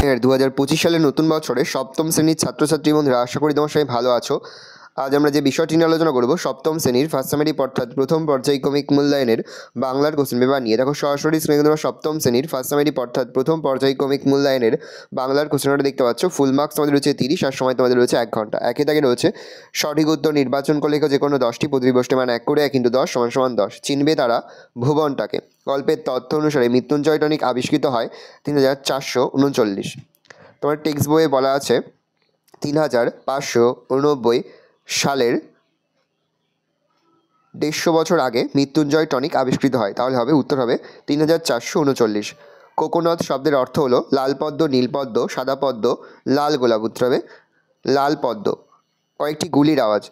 2025 সালের নতুন বছরে সপ্তম শ্রেণীর ছাত্রছাত্রী বন্ধুরা, আশা করি তোমার সবাই ভালো আছো। আজ আমরা যে বিষয়টি নিয়ে আলোচনা করব সপ্তম শ্রেণীর ফার্স্ট সামেটিভ অর্থাৎ প্রথম পর্যায়ক্রমিক মূল্যায়নের বাংলার কোশ্চেন পেপার নিয়ে। দেখো সরাসরি স্ক্রিনে তোমরা সপ্তম শ্রেণীর ফার্স্ট সামেটিভ অর্থাৎ প্রথম পর্যায়ক্রমিক মূল্যায়নের বাংলার কোশ্চেনটা দেখতে পাচ্ছ। ফুল মার্কস তোমাদের রয়েছে 30 আর সময় তোমাদের রয়েছে 1 ঘন্টা। একে দাগে রয়েছে সঠিক উত্তর নির্বাচন করলে যে কোনো 10টি প্রতিবষ্টি মান 1 করে 1 × 10 = 10। চিনবে তারা ভুবনটাকে। গল্পের তথ্য অনুসারে মৃত্যুঞ্জয় টনিক আবিষ্কৃত হয় 3439। তোমার টেক্সট বইয়ে বলা আছে 3589 সালের 150 বছর আগে মৃত্যুঞ্জয় টনিক আবিষ্কৃত হয়। তাহলে হবে উত্তর হবে 3439। কোকোনাট শব্দের অর্থ হলো লাল পদ্ম, নীল পদ্ম, সাদা পদ্ম, লাল গোলাপ। উত্তর হবে লাল পদ্ম। কয়েকটি গুলির আওয়াজ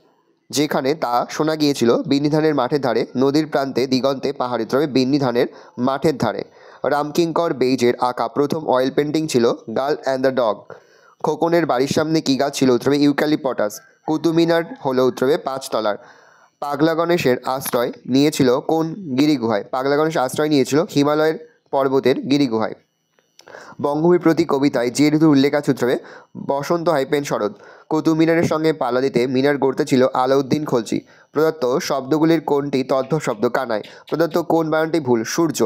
যেখানে তা শোনা গিয়েছিল বিন্নি ধানের মাঠের ধারে, নদীর প্রান্তে, দিগন্তে, পাহাড়ে। উত্তর হবে বিন্নি ধানের মাঠের ধারে। রামকিঙ্কর বেইজের আঁকা প্রথম অয়েল পেন্টিং ছিল গার্ল অ্যান্ড দ্য ডগ। খোকনের বাড়ির সামনে কী গাছ ছিল? উত্তর হবে ইউক্যালিপটাস। কুতুব মিনার হলো উত্তর হবে 5 তলার। পাগলা গণেশের আশ্রয় নিয়েছিল কোন গিরিগুহায়? পাগলা গণেশ আশ্রয় নিয়েছিল হিমালয়ের পর্বতের গিরিগুহায়। বঙ্গভূমির প্রতি কবিতায় যে ঋতুর উল্লেখ আছে? উত্তর হবে বসন্ত - শরৎ। কুতুব মিনারের সঙ্গে পাল্লা দিতে মিনার গড়তে ছিল আলাউদ্দিন খলজি। প্রদত্ত শব্দগুলির কোনটি তদ্ভব শব্দ? কানাই। প্রদত্ত কোন বানানটি ভুল? সূর্য।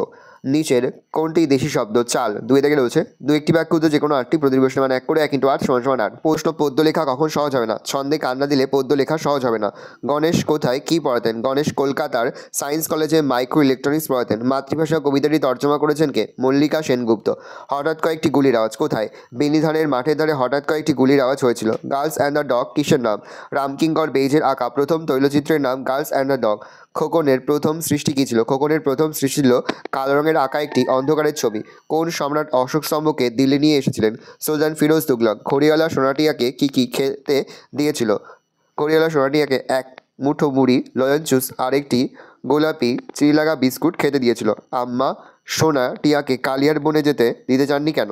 নিচের কোনটি দেশি শব্দ? চাল। 2 দাগে রয়েছে 2-একটি বাক্য উত্তর যে কোনো 8টি, প্রতিবষ্টি মান 1 করে 1 × 8 = 8। প্রশ্ন, পদ্য লেখা কখন সহজ হবে না? ছন্দে কান্না দিলে পদ্য লেখা সহজ হবে না। গণেশ কোথায় কী পড়াতেন? গণেশ কলকাতার সায়েন্স কলেজে মাইক্রো ইলেকট্রনিক্স পড়াতেন। মাতৃভাষা কবিতাটি তর্জমা করেছেন কে? মল্লিকা সেনগুপ্ত। হঠাৎ কয়েকটি গুলির আওয়াজ কোথায়? বিন্নি ধানের মাঠের ধারে হঠাৎ কয়েকটি গুলির আওয়াজ হয়েছিল। গার্লস অ্যান্ড দ্য ডগ কিসের নাম? রামকিঙ্কর বেইজের আঁকা প্রথম তৈলচিত্রের নাম গার্লস অ্যান্ড দ্য ডগ। খোকনের প্রথম সৃষ্টি কী ছিল? খোকনের প্রথম সৃষ্টি ছিল কালো রঙের আঁকা একটি অন্ধকারের ছবি। কোন সম্রাট অশোক স্তম্ভকে দিল্লি নিয়ে এসেছিলেন? সুলতান ফিরোজ তুগলক। ঘড়িওয়ালা সোনাটিয়াকে কী খেতে দিয়েছিল? ঘড়িওয়ালা সোনাটিয়াকে 1 মুঠো মুড়ি, লজেন্স জুস আর একটি গোলাপি চিনিলাগা বিস্কুট খেতে দিয়েছিল। আম্মা সোনা টিয়াকে কালিয়ার বনে যেতে দিতে চাননি কেন?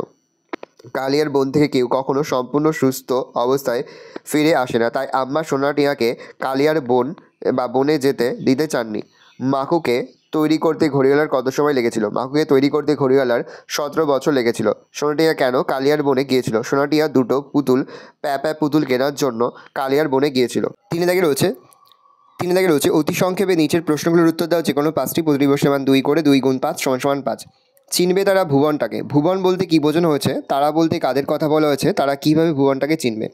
কালিয়ার বন থেকে কেউ কখনো সম্পূর্ণ সুস্থ অবস্থায় ফিরে আসে না, তাই আম্মা সোনা টিয়াকে কালিয়ার বনে যেতে দিতে চাননি। মাকুকে তৈরি করতে ঘড়িওয়ালার কত সময় লেগেছিল? মাকুকে তৈরি করতে ঘড়িওয়ালার 17 বছর লেগেছিল। সোনাটিয়া কেন কালিয়ার বনে গিয়েছিল? সোনাটিয়া দুটো প্যাপা পুতুল কেনার জন্য কালিয়ার বনে গিয়েছিল। 3 দাগে রয়েছে অতি সংক্ষেপে নিচের প্রশ্নগুলোর উত্তর দাও যে কোনো 5টি, প্রতিবষ্টি মান 2 করে 2 × 5 = 5। চিনবে তারা ভুবনটাকে। ভুবন বলতে কী বোঝানো হয়েছে? তারা বলতে কাদের কথা বলা হয়েছে? তারা কীভাবে ভুবনটাকে চিনবে?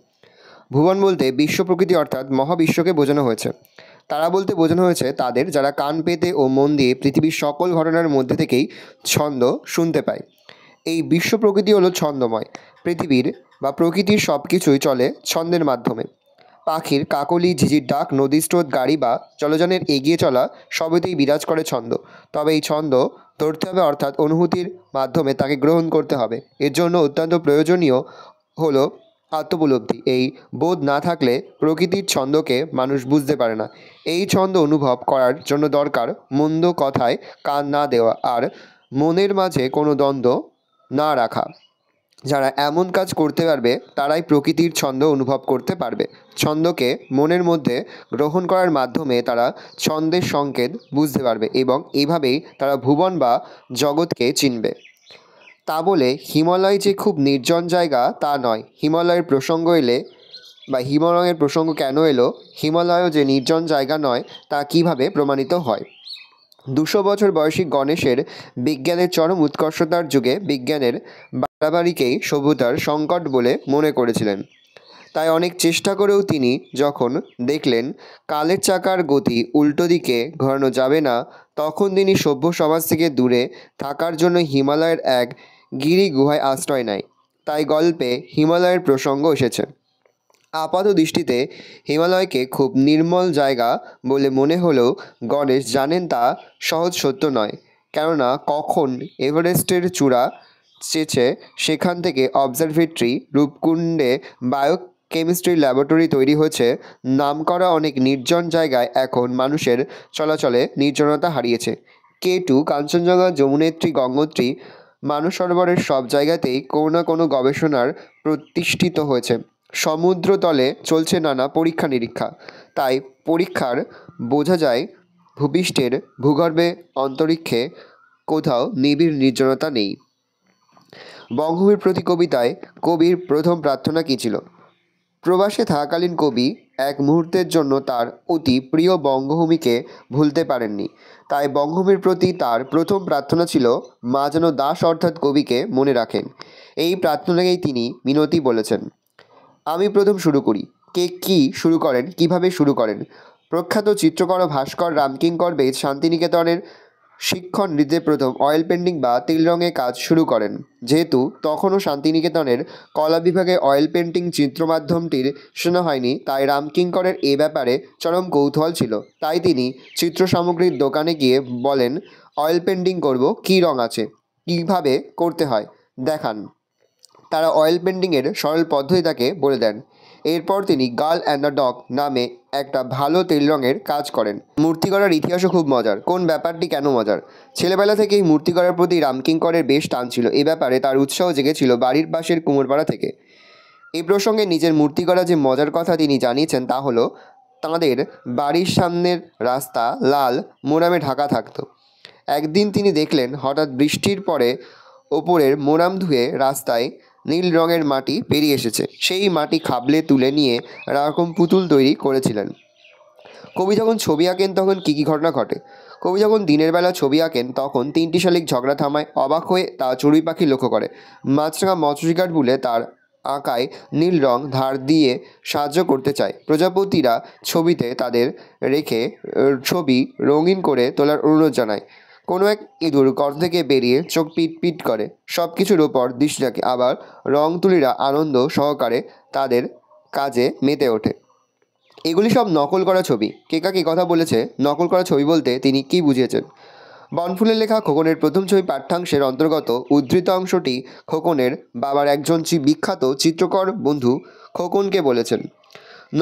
ভুবন বলতে বিশ্ব প্রকৃতি অর্থাৎ মহাবিশ্বকে বোঝানো হয়েছে। তারা বলতে বোঝানো হয়েছে তাদের যারা কান পেতে ও মন দিয়ে পৃথিবীর সকল ঘটনার মধ্যে থেকেই ছন্দ শুনতে পায়। এই বিশ্ব প্রকৃতি হলো ছন্দময়। প্রকৃতির সব কিছুই চলে ছন্দের মাধ্যমে। পাখির কাকলি, ঝিঝির ডাক, নদীর স্রোত, গাড়ি বা জলযানের এগিয়ে চলা সবেতেই বিরাজ করে ছন্দ। তবে এই ছন্দ ধরতে হবে অর্থাৎ অনুভূতির মাধ্যমে তাকে গ্রহণ করতে হবে। এর জন্য অত্যন্ত প্রয়োজনীয় হলো আত্মোপলব্ধি। এই বোধ না থাকলে প্রকৃতির ছন্দকে মানুষ বুঝতে পারে না। এই ছন্দ অনুভব করার জন্য দরকার মন্দ কথায় কান না দেওয়া আর মনের মাঝে কোনো দ্বন্দ্ব না রাখা। যারা এমন কাজ করতে পারবে তারাই প্রকৃতির ছন্দ অনুভব করতে পারবে। ছন্দকে মনের মধ্যে গ্রহণ করার মাধ্যমে তারা ছন্দের সংকেত বুঝতে পারবে এবং এইভাবেই তারা ভুবন বা জগৎকে চিনবে। তা বলে হিমালয় যে খুব নির্জন জায়গা তা নয়। হিমালয়ের প্রসঙ্গ কেন এলো? হিমালয়ও যে নির্জন জায়গা নয় তা কিভাবে প্রমাণিত হয়? 200 বছর বয়সী গণেশের বিজ্ঞানের চরম উৎকর্ষতার যুগে বিজ্ঞানের বাড়াবাড়িকেই সভ্যতার সংকট বলে মনে করেছিলেন। তাই অনেক চেষ্টা করেও তিনি যখন দেখলেন কালের চাকার গতি উল্টো দিকে ঘোরানো যাবে না, তখন তিনি সভ্য সমাজ থেকে দূরে থাকার জন্য হিমালয়ের এক গিরি গুহায় আশ্রয় নেয়। তাই গল্পে হিমালয়ের প্রসঙ্গ এসেছে। আপাত দৃষ্টিতে হিমালয়কে খুব নির্মল জায়গা বলে মনে হলেও গণেশ জানেন তা সহজ সত্য নয়। কেননা কখন এভারেস্টের চূড়া চেয়েছে সেখান থেকে অবজারভেটরি, রূপকুণ্ডে বায়োকেমিস্ট্রি ল্যাবরেটরি তৈরি হয়েছে, নামকরা অনেক নির্জন জায়গায় এখন মানুষের চলাচলে নির্জনতা হারিয়েছে। K2, কাঞ্চনজঙ্ঘা, যমুনেত্রী, গঙ্গোত্রী, মানসরোবরের সব জায়গাতেই কোনো না কোনো গবেষণার প্রতিষ্ঠিত হয়েছে। সমুদ্রতলে চলছে নানা পরীক্ষা নিরীক্ষা। তাই পরীক্ষার বোঝা যায় ভূপৃষ্ঠের ভূগর্ভে অন্তরিক্ষে কোথাও নিবিড় নির্জনতা নেই। বঙ্গভূমির প্রতি কবিতায় কবির প্রথম প্রার্থনা কী ছিল? প্রবাসে থাকাকালীন কবি এক মুহূর্তের জন্য তার অতি প্রিয় বঙ্গভূমিকে ভুলতে পারেননি। তাই বঙ্গভূমির প্রতি তার প্রথম প্রার্থনা ছিল মা যেন দাস অর্থাৎ কবিকে মনে রাখেন। এই প্রার্থনাকেই তিনি মিনতি বলেছেন। আমি প্রথম শুরু করি। কে কি শুরু করেন, কিভাবে শুরু করেন? প্রখ্যাত চিত্রকর ও ভাস্কর রামকিঙ্কর বেদ শান্তিনিকেতনের শিক্ষণ নৃত্যে প্রথম অয়েল পেন্টিং বা তেল রঙে কাজ শুরু করেন। যেহেতু তখনও শান্তিনিকেতনের কলা বিভাগে অয়েল পেন্টিং চিত্র মাধ্যমটির শোনা হয়নি, তাই রামকিঙ্করের এ ব্যাপারে চরম কৌতূহল ছিল। তাই তিনি চিত্র সামগ্রীর দোকানে গিয়ে বলেন, অয়েল পেন্টিং করব, কী রঙ আছে, কীভাবে করতে হয় দেখান। তারা অয়েল পেন্টিংয়ের সরল পদ্ধতি তাকে বলে দেন। এরপর তিনি গার্ল অ্যান্ড দ্য ডগ নামে একটা ভালো তেল রঙের কাজ করেন। মূর্তি গড়ার ইতিহাসও খুব মজার। কোন ব্যাপারটি কেন মজার? ছেলেবেলা থেকেই মূর্তি গড়ার প্রতি রামকিঙ্করের বেশ টান ছিল। এ ব্যাপারে তার উৎসাহ জেগেছিল বাড়ির পাশের কুমোরপাড়া থেকে। এই প্রসঙ্গে নিজের মূর্তি গড়া যে মজার কথা তিনি জানিয়েছেন তা হলো, তাঁদের বাড়ির সামনের রাস্তা লাল মোরামে ঢাকা থাকতো। একদিন তিনি দেখলেন হঠাৎ বৃষ্টির পরে ওপরের মোরাম ধুয়ে রাস্তায় নীল রঙের মাটি পেরিয়ে এসেছে। সেই মাটি খাবলে তুলে নিয়ে এরকম পুতুল তৈরি করেছিলেন। কবি যখন ছবি আঁকেন তখন কী কী ঘটনা ঘটে? কবি যখন দিনের বেলা ছবি আঁকেন তখন 3টি শালিক ঝগড়া থামায়। অবাক হয়ে তা চড়ুই পাখি লক্ষ্য করে। মাছরাঙা মৎস্যশিকার বলে তার আঁকায় নীল রং ধার দিয়ে সাহায্য করতে চায়। প্রজাপতিরা ছবিতে তাদের রেখে ছবি রঙিন করে তোলার অনুরোধ জানায়। কোনো এক ইঁদুর গর্ত থেকে বেরিয়ে চোখ পিট পিট করে। সব কিছুর ওপর দৃষ্টি রাখে। আবার রং তুলিরা আনন্দ সহকারে তাদের কাজে মেতে ওঠে। এগুলি সব নকল করা ছবি। কে কাকে কথা বলেছে নকল করা ছবি বলতে তিনি কী বুঝিয়েছেন? বনফুলের লেখা খোকনের প্রথম ছবি পাঠ্যাংশের অন্তর্গত উদ্ধৃত অংশটি খোকনের বাবার একজন বিখ্যাত চিত্রকর বন্ধু খোকনকে বলেছেন।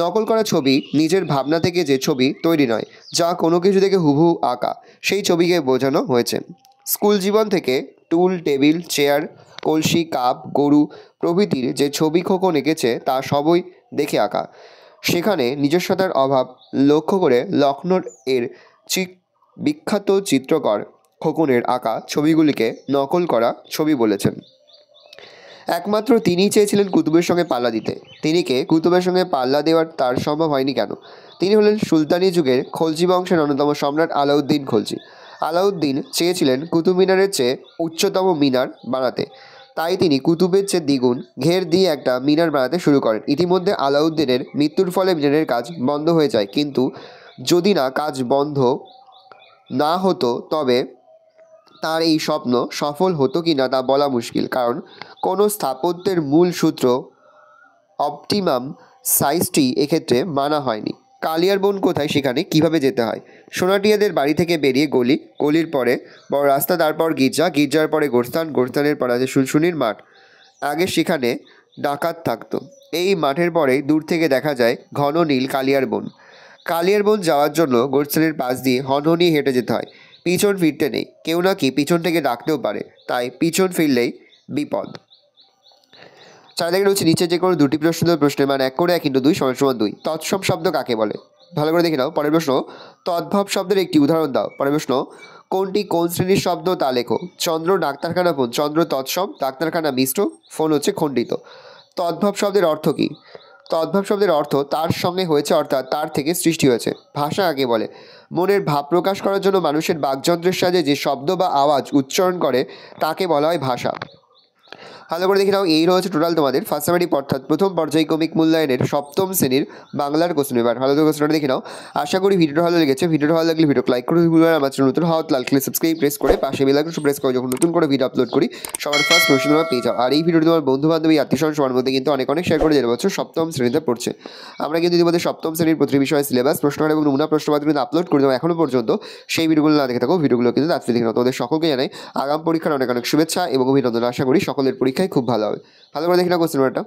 নকল করা ছবি নিজের ভাবনা থেকে যে ছবি তৈরি নয়, যা কোনো কিছু থেকে হুবহু আঁকা, সেই ছবিকে বোঝানো হয়েছে। স্কুল জীবন থেকে টুল, টেবিল, চেয়ার, কলসি, কাপ, গরু প্রভৃতির যে ছবি খোকন এঁকেছে তা সবই দেখে আঁকা। সেখানে নিজস্বতার অভাব লক্ষ্য করে লক্ষ্ণৌর এর বিখ্যাত চিত্রকর খোকনের আঁকা ছবিগুলিকে নকল করা ছবি বলেছেন। একমাত্র তিনিই চেয়েছিলেন কুতুবের সঙ্গে পাল্লা দিতে। তিনিকে কুতুবের সঙ্গে পাল্লা দেওয়ার তার সম্ভব হয়নি কেন? তিনি হলেন সুলতানি যুগের খলজি বংশের অন্যতম সম্রাট আলাউদ্দিন খলজি। আলাউদ্দিন চেয়েছিলেন কুতুব মিনারের চেয়ে উচ্চতম মিনার বানাতে। তাই তিনি কুতুবের চেয়ে দ্বিগুণ ঘের দিয়ে একটা মিনার বানাতে শুরু করেন। ইতিমধ্যে আলাউদ্দিনের মৃত্যুর ফলে মিনারের কাজ বন্ধ হয়ে যায়। কিন্তু যদি না কাজ বন্ধ না হতো তবে তার এই স্বপ্ন সফল হতো কি না তা বলা মুশকিল। কারণ কোনো স্থাপত্যের মূল সূত্র অপটিমাম সাইজটি এক্ষেত্রে মানা হয়নি। কালিয়ার বন কোথায়, সেখানে কিভাবে যেতে হয়? সোনাটিয়াদের বাড়ি থেকে বেরিয়ে গলি, গলির পরে বড় রাস্তা, তারপর গির্জা, গির্জার পরে গোরস্থান, গোরস্থানের পর আছে শুনশুনির মাঠ। আগে সেখানে ডাকাত থাকতো। এই মাঠের পরে দূর থেকে দেখা যায় ঘন নীল কালিয়ার বন। কালিয়ার বন যাওয়ার জন্য গোরস্থানের পাশ দিয়ে হনহনিয়ে হেঁটে যেতে হয়। পিছন ফিরতে নেই। কেউ নাকি পিছন থেকে ডাকতেও পারে, তাই পিছন ফিরলেই বিপদ। 4 দাগে রয়েছে নিচে যে কোনো দুটি প্রশ্নের মান 1 করে 1 × 2 = 2। তৎসম শব্দ কাকে বলে? ভালো করে দেখে নাও। পরের প্রশ্ন, তদ্ভব শব্দের একটি উদাহরণ দাও। পরের প্রশ্ন, কোনটি কোন শ্রেণীর শব্দ তা লেখো। চন্দ্র ডাক্তারখানা ফোন, চন্দ্র তৎসম, ডাক্তারখানা মিশ্র, ফোন হচ্ছে খণ্ডিত। তদ্ভব শব্দের অর্থ কী? তদ্ভব শব্দের অর্থ তার সঙ্গে হয়েছে, অর্থাৎ তার থেকে সৃষ্টি হয়েছে। ভাষা কাকে বলে? মনের ভাব প্রকাশ করার জন্য মানুষের বাকযন্ত্রের সাহায্যে যে শব্দ বা আওয়াজ উচ্চারণ করে তাকে বলা হয় ভাষা। ভালো করে দেখে নাও। এই রয়েছে টোটাল তোমাদের ফার্স্ট সামারি অর্থাৎ প্রথম পর্যায়ক্রমিক মূল্যায়নের 7ম শ্রেণীর বাংলার কোশ্চেন পেপার। ভালো করে কোশ্চেনটা দেখে নাও। আশা করি ভিডিওটা ভালো লেগেছে। ভিডিওটা ভালো লাগলে ভিডিও লাইক করে ভুলবেন না। আমার চ্যানেল নতুন হওয়া লাল ক্লিক সাবস্ক্রাইব প্রেস করে পাশে বেল আইকনটা প্রেস করে যখন নতুন করে ভিডিও আপলোড করি সবার ফার্স্ট নোটিফিকেশন তোমরা পেয়ে যাও। আর এই ভিডিওটি তোমার বন্ধু বান্ধবী আত্মীয়স্বজন সবার মধ্যে কিন্তু অনেক শেয়ার করে জেনে বছর 7ম শ্রেণীতে পড়ছে। আমরা কিন্তু ইতিমধ্যে 7ম শ্রেণীর প্রতি বিষয় সিলেবাস, প্রশ্নকার এবং নমুনা প্রশ্নপত্র কিন্তু আপলোড করে দেবো। এখনও পর্যন্ত সেই ভিডিওগুলো না দেখে থাকো, ভিডিওগুলো কিন্তু তাড়াতাড়ি দেখে নাও। তোমাদের সকলকে জানাই আগাম পরীক্ষার অনেক শুভেচ্ছা এবং অভিনন্দন। আশা করি সকলের পরীক্ষায় খুব ভালো হবে। ভালো করে দেখে নাও কোশ্চেন পেপারটা।